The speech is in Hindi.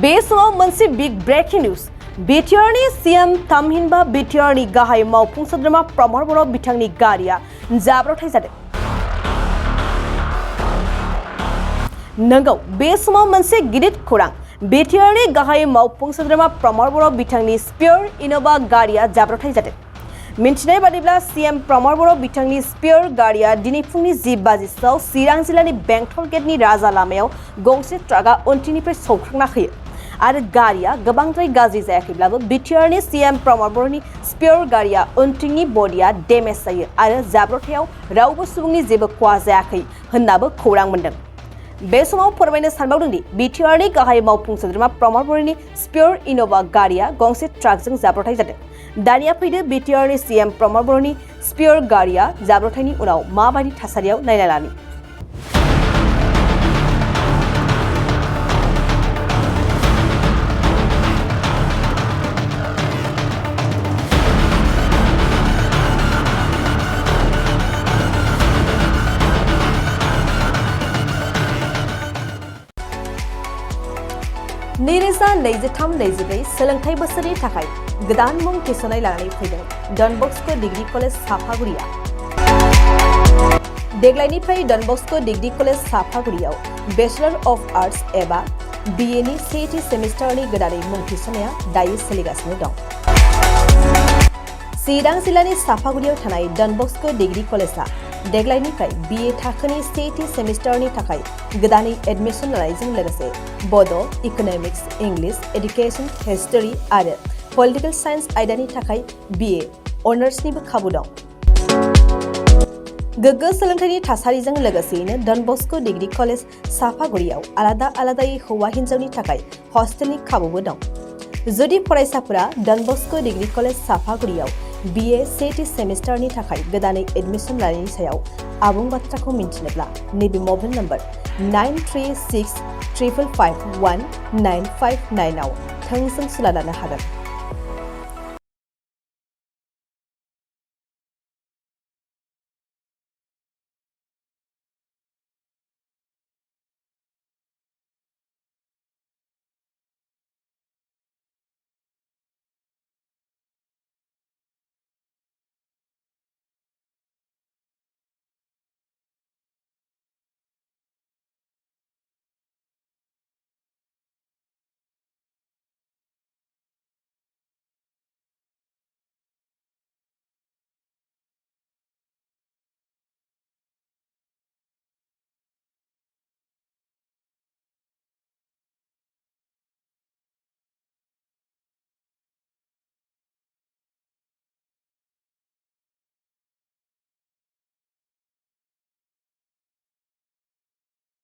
बे समाव मोनसे बिग ब्रेकिं निउज बिटिआरनि सीएम थामहिनबा बिटिआरनि गाहाय मावफुं सोद्रोमा प्रमद बर' बिथांनि गारिया जाब्रबथाय जादों। नंगौ बे समाव मोनसे गिदिर खौरां बिटिआरनि गाहाय मावफुं सोद्रोमा प्रमद बर' बिथांनि स्पेयर इनोभा गारिया जाब्रबथाय जादों। मिन्थिनाय बादिब्ला सीएम प्रमद बर' बिथांनि स्पेयर गारिया दिनै फुंनि 10 बाजिसोआव चिरां जिल्लानि बेंटल गेटनि राजा लामायाव गंसे ट्राकआ उनथिंनिफ्राय सौख्रांना होयो आरो गारिया गोबांद्राय गाज्रि जायाखैब्लाबो बिटिआरनि सीएम प्रमद बर'नि स्पेयर गारिया उनथिंनि बडिया डेमेज जायो आरो जाब्रबथायाव रावबो सुबुंनि जेबो खहा जायाखै होननाबो खौरां मोन्दों। बे समाव फोरमायनो सानबावदों दि बिटिआरनि गाहाय मावफुं सोद्रोमा प्रमद बर'नि स्पेयर इनोभा गारिया गंसे ट्राकजों जाब्रबथाय जादों। दानिया फैदो बिटिआरनि सीएम प्रमद बर'नि स्पेयर गारिया जाब्रबथायनि उनाव माबायदि थासारियाव नायना लानि। नैरोजा 23-24 सोलोंथाइ बोसोरनि थाखाय गोदान मुं थिसननाय लानानै फैदों डन बस्क' डिग्री कलेज साफागुरिया। देग्लायनिफ्राय डन बस्क' डिग्री कलेज साफागुरियाव बेचलर अफ आर्ट्स एबा बीए नि सेथि सेमिस्टारनि गोदानै मुं थिसननाया दायो सोलिगासिनो दं। चिरां जिल्लानि साफागुरियाव थानाय डन बस्क' डिग्री कलेजआ देग्लायनिफ्राय बीए थाखोनि सेथि सेमिस्टारनि थाखाय गोदानै एडमिशन लानायजों लोगोसे बड', इक'नमिक्स, इंलिश, एडुकेशन, हिस्टरी आरो पलिटिकल साइन्स आयदानि थाखाय बीए अनार्सनिबो खाबु दं। गोग्गो सोलोंथाइनि थासारिजों लोगोसेयैनो डन बस्क' डिग्री कलेज साफागुरियाव आलादा आलादायै हौवा हिन्जावनि थाखाय हस्टेलनि खाबुबो दं। जुदि फरायसाफोरा डन बस्क' डिग्री कलेज साफागुरियाव बीए सेथि सेमिस्टारनि थाखाय गोदानै एडमिशन लानायनि सायाव आबुं बाथ्राखौ मिन्थिनोब्ला नैबे मबाइल नम्बर 9365519559 आव थोंजों सुला लानो हागोन।